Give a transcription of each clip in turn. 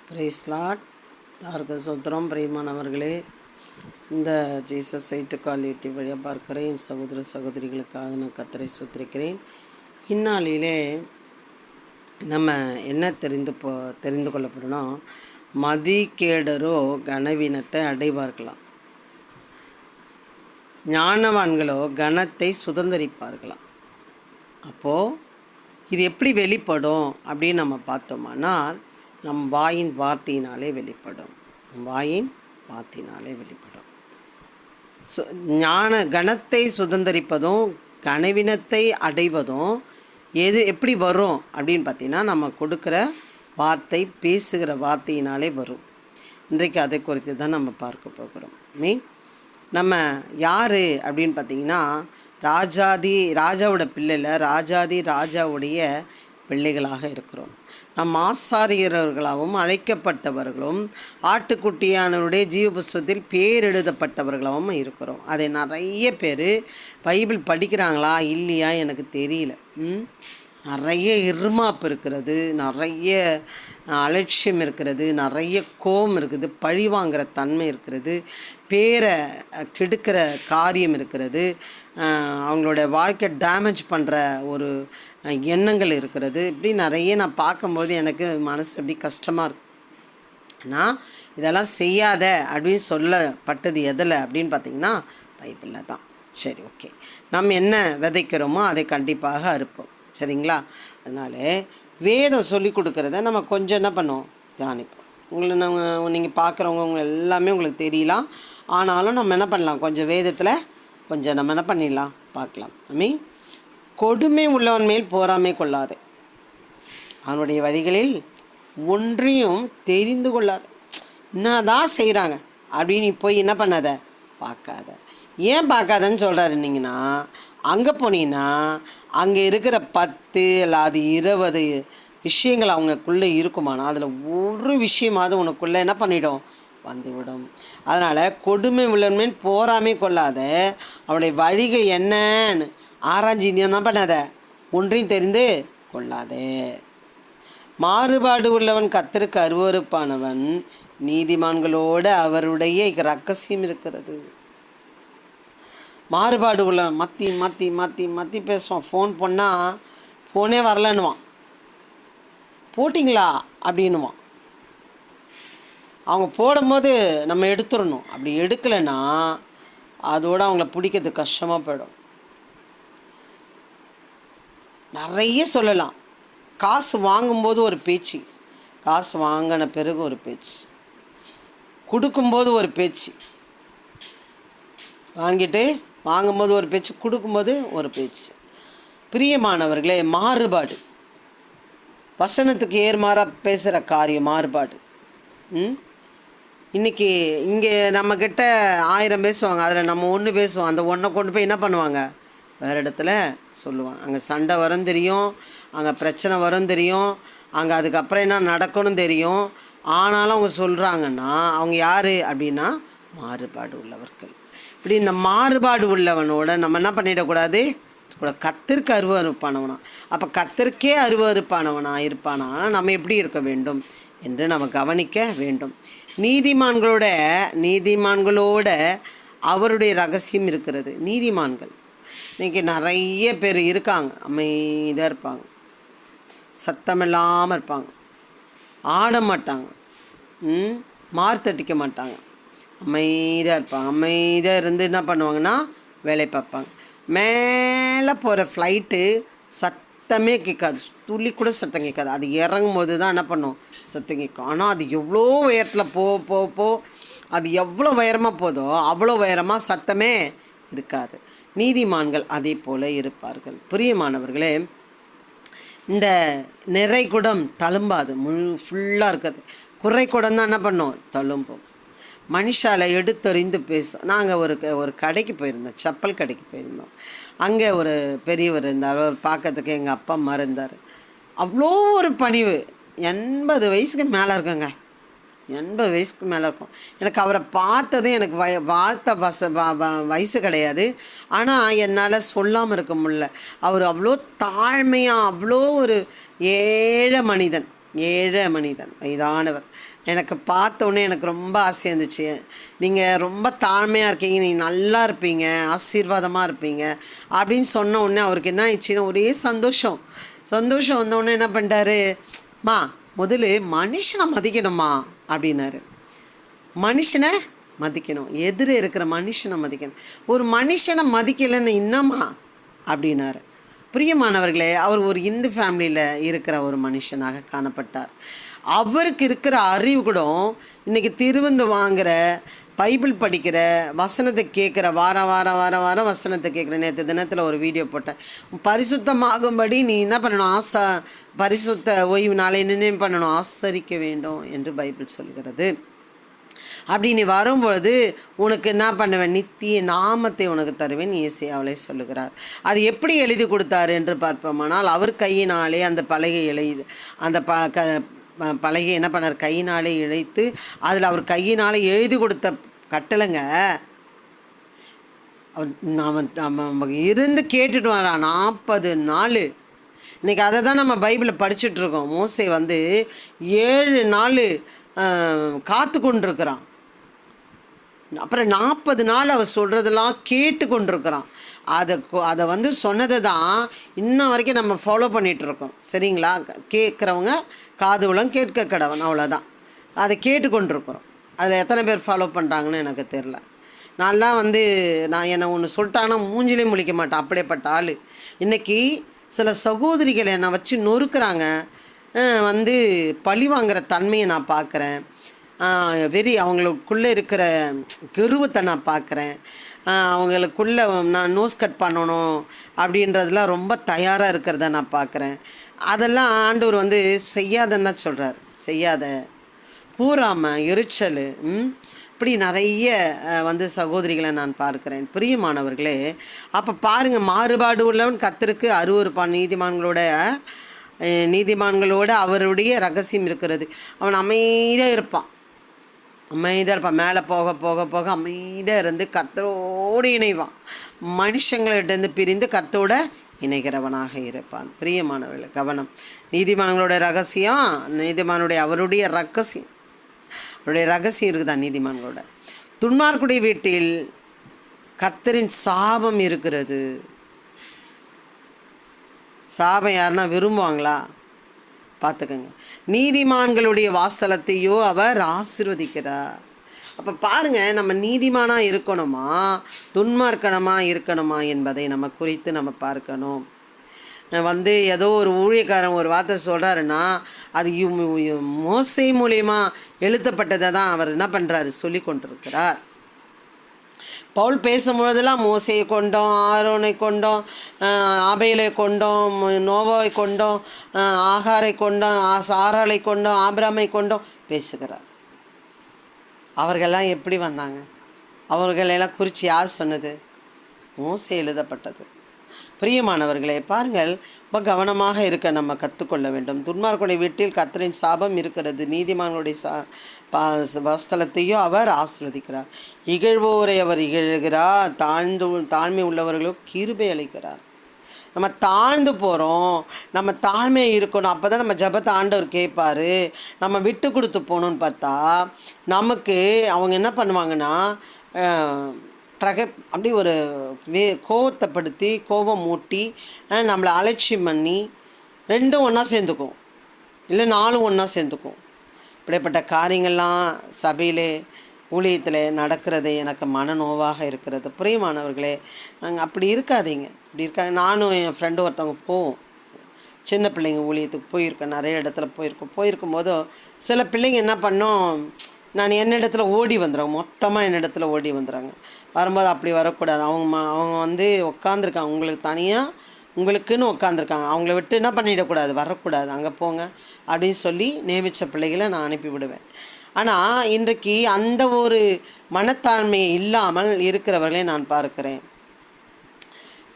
Price Lord. எல்லாருக்கும் சுத்திரம். பிரியமானவர்களே, இந்த ஜீசஸ் சைட்டு காலிட்டி வழியாக பார்க்குற என் சகோதர சகோதரிகளுக்காக நான் கத்தரை சுத்திரிக்கிறேன். இந்நாளிலே நம்ம என்ன தெரிந்து கொள்ள போகிறோன்னா, மதிகேடரோ கனவீனத்தை அடைவார்களாம், ஞானவான்களோ கனத்தை சுதந்திரிப்பார்களாம். அப்போது இது எப்படி வெளிப்படும் அப்படின்னு நம்ம பார்த்தோமானால், நம் வாயின் வார்த்தையினாலே வெளிப்படும். கணத்தை சுதந்திரிப்பதும் கனவினத்தை அடைவதும் எப்படி வரும் அப்படின்னு பார்த்தீங்கன்னா, நம்ம கொடுக்குற வார்த்தை, பேசுகிற வார்த்தையினாலே வரும். இன்றைக்கு அதை குறித்து தான் நம்ம பார்க்க போகிறோம். நம்ம யார் அப்படின்னு பார்த்தீங்கன்னா, ராஜாவோட பிள்ளையில் ராஜாவுடைய பிள்ளைகளாக இருக்கிறோம். நம் ஆசாரியர்களாகவும் அழைக்கப்பட்டவர்களும் ஆட்டுக்குட்டியானவருடைய ஜீவ புஸ்தகத்தில் பேர் எழுதப்பட்டவர்களாகவும் இருக்கிறோம். அதை நிறைய பேர் பைபிள் படிக்கிறாங்களா இல்லையா எனக்கு தெரியல. நிறைய இருமாப்பு இருக்கிறது, நிறைய அலட்சியம் இருக்கிறது, நிறைய கோபம் இருக்குது, பழி வாங்குகிற தன்மை இருக்கிறது, பேரை கெடுக்கிற காரியம் இருக்கிறது, அவங்களோட வாழ்க்கை டேமேஜ் பண்ணுற ஒரு எண்ணங்கள் இருக்கிறது. இப்படி நிறைய நான் பார்க்கும்போது எனக்கு மனசு அப்படி கஷ்டமாக இருக்கும். ஆனால் இதெல்லாம் செய்யாத அப்படின்னு சொல்லப்பட்டது எதில் அப்படின்னு பார்த்திங்கன்னா பைபிளில் தான். சரி, ஓகே. நம்ம என்ன விதைக்கிறோமோ அதை கண்டிப்பாக அறுப்போம். சரிங்களா? அதனால் வேதம் சொல்லி கொடுக்குறத நம்ம கொஞ்சம் என்ன பண்ணுவோம், தியானிப்போம். நீங்கள் பார்க்குறவங்க எல்லாமே உங்களுக்கு தெரியலாம். ஆனாலும் நம்ம என்ன பண்ணலாம், கொஞ்சம் வேதத்தில் கொஞ்சம் நம்ம என்ன பண்ணிடலாம், பார்க்கலாம். கொடுமை உள்ளவன் மேல் போராமை கொள்ளாது, அவனுடைய வழிகளில் ஒன்றையும் தெரிந்து கொள்ளாது. என்னதான் செய்கிறாங்க அப்படின்னு போய் என்ன பண்ணாத, பார்க்காத. ஏன் பார்க்காதன்னு சொல்கிறாருன்னீங்கன்னா, அங்கே போனீங்கன்னா அங்கே இருக்கிற 10 அல்லது 20 விஷயங்கள் அவங்களுக்குள்ளே இருக்குமானா அதில் ஒரு விஷயமாவது உனக்குள்ளே என்ன பண்ணிடும், வந்துவிடும். அதனால் கொடுமை உள்ளவன் போராமை கொள்ளாத, அவனுடைய வழிகள் என்னன்னு ஆராய்ச்சி என்ன பண்ணாத, ஒன்றையும் தெரிந்து கொள்ளாதே. மாறுபாடு உள்ளவன் கர்த்தருக்கு அருவருப்பானவன், நீதிமான்களோடு அவருடைய ரகசியம் இருக்கிறது. மாறுபாடு உள்ள மாற்றி பேசுவான். ஃபோன் பண்ணால் ஃபோனே வரலன்னுவான், போட்டிங்களா அப்படின்னுவான். அவங்க போடும்போது நம்ம எடுத்துடணும். அப்படி எடுக்கலைன்னா அதோடு அவங்கள பிடிக்கிறது கஷ்டமாக போயிடும். நிறைய சொல்லலாம். காசு வாங்கும்போது ஒரு பேச்சு, காசு வாங்கின பிறகு ஒரு பேச்சு, கொடுக்கும்போது ஒரு பேச்சு, வாங்கும்போது ஒரு பேச்சு, கொடுக்கும்போது ஒரு பேச்சு. பிரியமானவர்களே, மாறுபாடு, வசனத்துக்கு ஏர்மாறாக பேசுகிற காரியம் மாறுபாடு. இன்றைக்கி இங்கே நம்மக்கிட்ட 1000 பேசுவாங்க, அதில் நம்ம ஒன்று பேசுவோம். அந்த ஒன்றை கொண்டு போய் என்ன பண்ணுவாங்க, வேறு இடத்துல சொல்லுவாங்க. அங்கே சண்டை வரும் தெரியும், அங்கே பிரச்சனை வரும் தெரியும், அங்கே அதுக்கப்புறம் என்ன நடக்கணும் தெரியும். ஆனாலும் அவங்க சொல்கிறாங்கன்னா அவங்க யார் அப்படின்னா மாறுபாடு உள்ளவர்கள். இப்படி இந்த மாறுபாடு உள்ளவனோட நம்ம என்ன பண்ணிடக்கூடாது, கர்த்தருக்கு அருவருப்பானவனா. அப்போ கர்த்தருக்கே அருவருப்பானவனா இருப்பானா நம்ம எப்படி இருக்க வேண்டும் என்று நம்ம கவனிக்க வேண்டும். நீதிமான்களோட அவருடைய ரகசியம் இருக்கிறது. நீதிமான்கள் இன்றைக்கி நிறைய பேர் இருக்காங்க, அமைதியாக இருப்பாங்க, சத்தமில்லாமல் இருப்பாங்க, ஆட மாட்டாங்க, மார்த்தட்டிக்க மாட்டாங்க, அமைதியாக இருப்பாங்க. அமைதியாக இருந்து என்ன பண்ணுவாங்கன்னா வேலை பார்ப்பாங்க. மேலே போகிற ஃப்ளைட்டு சத்தமே கேட்காது, துளி கூட சத்தம் கேட்காது. அது இறங்கும் போது தான் என்ன பண்ணும், சத்தம் கேட்கும். ஆனால் அது எவ்வளோ உயரத்தில் போ அது எவ்வளோ உயரமாக போதோ அவ்வளோ உயரமாக சத்தமே இருக்காது. நீதிமான்கள் அதே போல் இருப்பார்கள். பிரியமானவர்களே, இந்த நிறைகுடம் தழும்பாது, ஃபுல்லாக இருக்காது. குறைகுடம் தான் என்ன பண்ணும், தழும்பும். மனுஷால எடுத்தறிந்து பேசும். நாங்கள் ஒரு கடைக்கு போயிருந்தோம், செப்பல் கடைக்கு போயிருந்தோம். அங்கே ஒரு பெரியவர் இருந்தார், அவர் பார்க்கறதுக்கு எங்கள் அப்பா அம்மா இருந்தார். அவ்வளோ ஒரு பணிவு. 80 வயசுக்கு மேலே இருக்குங்க, 80 வயசுக்கு மேலே இருக்கும். எனக்கு அவரை பார்த்ததும் எனக்கு வயசு கிடையாது. ஆனால் என்னால் சொல்லாமல் இருக்க முடியல. அவர் அவ்வளோ தாழ்மையாக, அவ்வளோ ஒரு ஏழை மனிதன், ஏழை மனிதன், வயதானவர். எனக்கு பார்த்தோன்னே எனக்கு ரொம்ப ஆசையாக இருந்துச்சு. நீங்கள் ரொம்ப தாழ்மையாக இருக்கீங்க, நீங்கள் நல்லா இருப்பீங்க, ஆசீர்வாதமாக இருப்பீங்க அப்படின்னு சொன்ன உடனே அவருக்கு என்ன ஆயிடுச்சுன்னா ஒரே சந்தோஷம். சந்தோஷம் வந்தோடனே என்ன பண்ணிட்டாரு, மா முதல்ல மனுஷனை மதிக்கணுமா அப்படின்னாரு. மனுஷனை மதிக்கணும், எதிர இருக்கிற மனுஷனை மதிக்கணும். ஒரு மனுஷனை மதிக்கலைன்னு என்னம்மா அப்படின்னாரு. பிரியமானவர்களே, அவர் ஒரு இந்து ஃபேமிலியில் இருக்கிற ஒரு மனுஷனாக காணப்பட்டார். அவருக்கு இருக்கிற அறிவு கூட இன்றைக்கி திருவந்து வாங்குகிற, பைபிள் படிக்கிற, வசனத்தை கேட்குற, வாரம் வாரம் வாரம் வாரம் வசனத்தை கேட்குற. நேற்று தினத்தில் ஒரு வீடியோ போட்டேன். பரிசுத்தமாகும்படி நீ என்ன பண்ணணும், பரிசுத்த ஓய்வு நாளை நினைவு பண்ணணும், ஆசரிக்க வேண்டும் என்று பைபிள் சொல்கிறது. அப்படி நீ வரும்பொழுது உனக்கு என்ன பண்ணுவேன், நித்திய நாமத்தை உனக்கு தருவேன் ஏசாயாவிலே சொல்லுகிறார். அது எப்படி எழுதி கொடுத்தாரு என்று பார்ப்போமானால், அவர் கையினாலே அந்த பலகை அந்த பலகை என்ன பண்ணார், கையினாலே இழைத்து அதில் அவர் கையினாலே எழுதி கொடுத்த கட்டளைங்க. நம்ம இருந்து கேட்டுட்டு வரான் 40 நாள். இன்றைக்கி அதை தான் நம்ம பைபிளில் படிச்சுட்ருக்கோம். மோசே 7 நாள் காத்து கொண்டிருக்கிறான். அப்புறம் 40 நாள் அவர் சொல்கிறதெல்லாம் கேட்டு கொண்டிருக்கிறான். அதை சொன்னதை தான் இன்ன வரைக்கும் நம்ம ஃபாலோ பண்ணிகிட்ருக்கோம். சரிங்களா? கேட்குறவங்க காது உளம் கேட்க கடவன், அவ்வளோதான். அதை கேட்டு கொண்டிருக்கிறோம். அதில் எத்தனை பேர் ஃபாலோ பண்ணுறாங்கன்னு எனக்கு தெரில. நான்லாம் நான் என்னை ஒன்று சொல்லிட்டாங்கன்னா மூஞ்சிலே முழிக்க மாட்டேன், அப்படியேப்பட்ட ஆள். இன்றைக்கி சில சகோதரிகளை என்னை வச்சு நொறுக்கிறாங்க. பழி வாங்குகிற தன்மையை நான் பார்க்குறேன். அவங்களுக்குள்ளே இருக்கிற கெருவத்தை நான் பார்க்குறேன். அவங்களுக்குள்ளே நான் நோஸ் கட் பண்ணணும் அப்படின்றதுலாம் ரொம்ப தயாராக இருக்கிறத நான் பார்க்குறேன். அதெல்லாம் ஆண்டவர் செய்யாதன்னு தான் சொல்கிறார். செய்யாத, பூராமல், எரிச்சல், இப்படி நிறைய சகோதரிகளை நான் பார்க்குறேன். பிரியமானவர்களே, அப்போ பாருங்கள், மாறுபாடு உள்ளவன் கர்த்தருக்கு அருவருப்பான். நீதிமான்களோட அவருடைய ரகசியம் இருக்கிறது. அவன் அமைதியாக இருப்பான். மேலே போக போக போக அமைதியாக இருந்து கர்த்தரோடு இணைவான். மனுஷங்கள்கிட்டேருந்து பிரிந்து கர்த்தரோட இணைகிறவனாக இருப்பான். பிரியமானவர்கள் கவனம். நீதிமான்களோட ரகசியம், அவருடைய ரகசியம் இருக்குதான் நீதிமான்களோட. துன்மார்க்குடைய வீட்டில் கர்த்தரின் சாபம் இருக்கிறது. சாபம் யாருன்னா விரும்புவாங்களா? பார்த்துக்கங்க. நீதிமான்களுடைய வாஸ்தலத்தையோ அவர் ஆசீர்வதிக்கிறார். அப்போ பாருங்கள், நம்ம நீதிமானாக இருக்கணுமா துன்மார்க்கணமாக இருக்கணுமா என்பதை நம்ம குறித்து நம்ம பார்க்கணும். ஏதோ ஒரு ஊழியக்காரன் ஒரு வார்த்தை சொல்கிறாருன்னா அது மோசே மூலியமா எழுதப்பட்டதை தான் அவர் என்ன பண்ணுறாரு, சொல்லி கொண்டிருக்கிறார். பவுல் பேசும்பொழுதெல்லாம் மோசையை கொண்டோம், ஆரோனை கொண்டோம், ஆபேலை கொண்டோம், நோவாவை கொண்டோம், ஆகாரை கொண்டோம், சாராளை கொண்டோம், ஆபிராமை கொண்டோம் பேசுகிறார். அவர்களெல்லாம் எப்படி வந்தாங்க? அவர்களெல்லாம் குறித்து யார் சொன்னது? மோசே எழுதப்பட்டது. பிரியமானவர்களே, பாருங்கள், ரொம்ப கவனமாக இருக்க நம்ம கற்றுக்கொள்ள வேண்டும். துன்மார்க்குடைய வீட்டில் கர்த்தரின் சாபம் இருக்கிறது, நீதிமான்களுடைய வஸ்தலத்தையும் அவர் ஆசீர்வதிக்கிறார். இகழ்வோரை அவர் இகழ்கிறார், தாழ்மை உள்ளவர்களுக்கு கிருபை அளிக்கிறார். நம்ம தாழ்ந்து போகிறோம், நம்ம தாழ்மையாக இருக்கணும். அப்போ தான் நம்ம ஜபத்தை ஆண்டவர் கேட்பார். நம்ம விட்டு கொடுத்து போகணுன்னு பார்த்தா நமக்கு அவங்க என்ன பண்ணுவாங்கன்னா அப்படி ஒரு கோவத்தைப்படுத்தி கோபம் மூட்டி நம்மளை அலட்சியம் பண்ணி 2 ஒன்றா சேர்ந்துக்கும், இல்லை 4 ஒன்றா சேர்ந்துக்கும். இப்படிப்பட்ட காரியங்கள்லாம் சபையிலே ஊழியத்தில் நடக்கிறது எனக்கு மனநோவாக இருக்கிறது. பிரியமானவர்களே, நாங்கள் அப்படி இருக்காதீங்க. நானும் என் ஃப்ரெண்டு ஒருத்தவங்க போவோம், சின்ன பிள்ளைங்க ஊழியத்துக்கு போயிருக்கேன், நிறைய இடத்துல போயிருக்கும்போது சில பிள்ளைங்க என்ன பண்ணோம், நான் என்னிடத்தில் ஓடி வந்துடுறாங்க, மொத்தமாக என்னிடத்தில் ஓடி வந்துடுறாங்க. வரும்போது அப்படி வரக்கூடாது. அவங்க உட்காந்துருக்காங்க, உங்களுக்கு தனியாக உங்களுக்குன்னு உட்காந்துருக்காங்க, அவங்கள விட்டு என்ன பண்ணிடக்கூடாது, வரக்கூடாது, அங்கே போங்க அப்படின்னு சொல்லி நியமித்த பிள்ளைகளை நான் அனுப்பிவிடுவேன். ஆனால் இன்றைக்கு அந்த ஒரு மனத்தாண்மை இல்லாமல் இருக்கிறவர்களே நான் பார்க்குறேன்.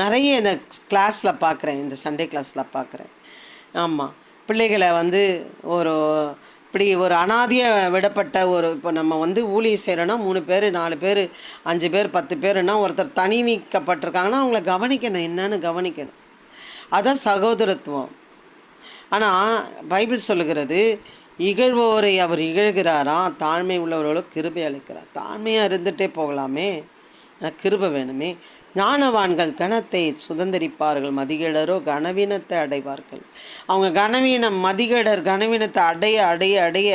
நிறைய இந்த கிளாஸில் பார்க்குறேன், இந்த சண்டே கிளாஸில் பார்க்குறேன். ஆமாம், பிள்ளைகளை இப்படி ஒரு அனாதியாக விடப்பட்ட இப்போ நம்ம ஊழியம் செய்கிறோன்னா 3 பேர் 4 பேர் 5 பேர் 10 பேருன்னா ஒருத்தர் தனிமைக்கப்பட்டிருக்காங்கன்னா அவங்கள கவனிக்கணும், என்னன்னு கவனிக்கணும். அதான் சகோதரத்துவம். ஆனால் பைபிள் சொல்லுகிறது, இகழ்வோரை அவர் இகழ்கிறாராம், தாழ்மை உள்ளவர்களுக்கு கிருபை அளிக்கிறார். தாழ்மையாக இருந்துகிட்டே போகலாமே, எனக்கு கிருபை வேணுமே. ஞானவான்கள் கனத்தை சுதந்திரிப்பார்கள், மதிகேடரோ கனவீனத்தை அடைவார்கள். அவங்க மதிகேடர் கனவீனத்தை அடைய அடைய அடைய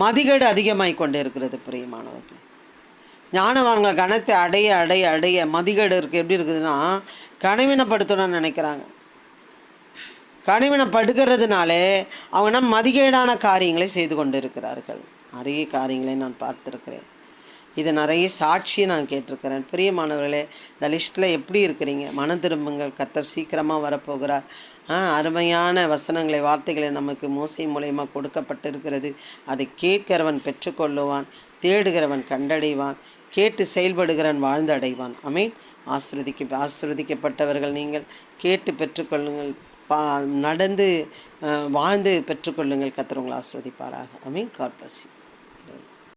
மதிகேடு அதிகமாகி கொண்டே இருக்கிறது. பிரியமானவர்கள், ஞானவான்கள் கனத்தை அடைய அடைய அடைய மதிகேடருக்கு எப்படி இருக்குதுன்னா, கனவீனப்படுத்தணும்னு நினைக்கிறாங்க. கனவீனப்படுகிறதுனாலே அவங்க மதிகேடான காரியங்களை செய்து கொண்டு இருக்கிறார்கள். நிறைய காரியங்களை நான் பார்த்துருக்கிறேன். இது நிறைய சாட்சியை நான் கேட்டிருக்கிறேன். பிரியமானவர்களே, இந்த லிஸ்ட்டில் எப்படி இருக்கிறீங்க? மனம் திரும்புங்கள், கர்த்தர் சீக்கிரமாக வரப்போகிறார். அருமையான வசனங்களை, வார்த்தைகளை நமக்கு மோசே மூலயமா கொடுக்கப்பட்டிருக்கிறது. அதை கேட்கிறவன் பெற்றுக்கொள்ளுவான், தேடுகிறவன் கண்டடைவான், கேட்டு செயல்படுகிறவன் வாழ்ந்தடைவான். ஆமீன். ஆசீர்வதிக்கப்பட்டவர்கள் நீங்கள். கேட்டு பெற்றுக்கொள்ளுங்கள், நடந்து வாழ்ந்து பெற்றுக்கொள்ளுங்கள். கர்த்தர் உங்களை ஆசீர்வதிப்பாராக. ஆமீன். God bless you.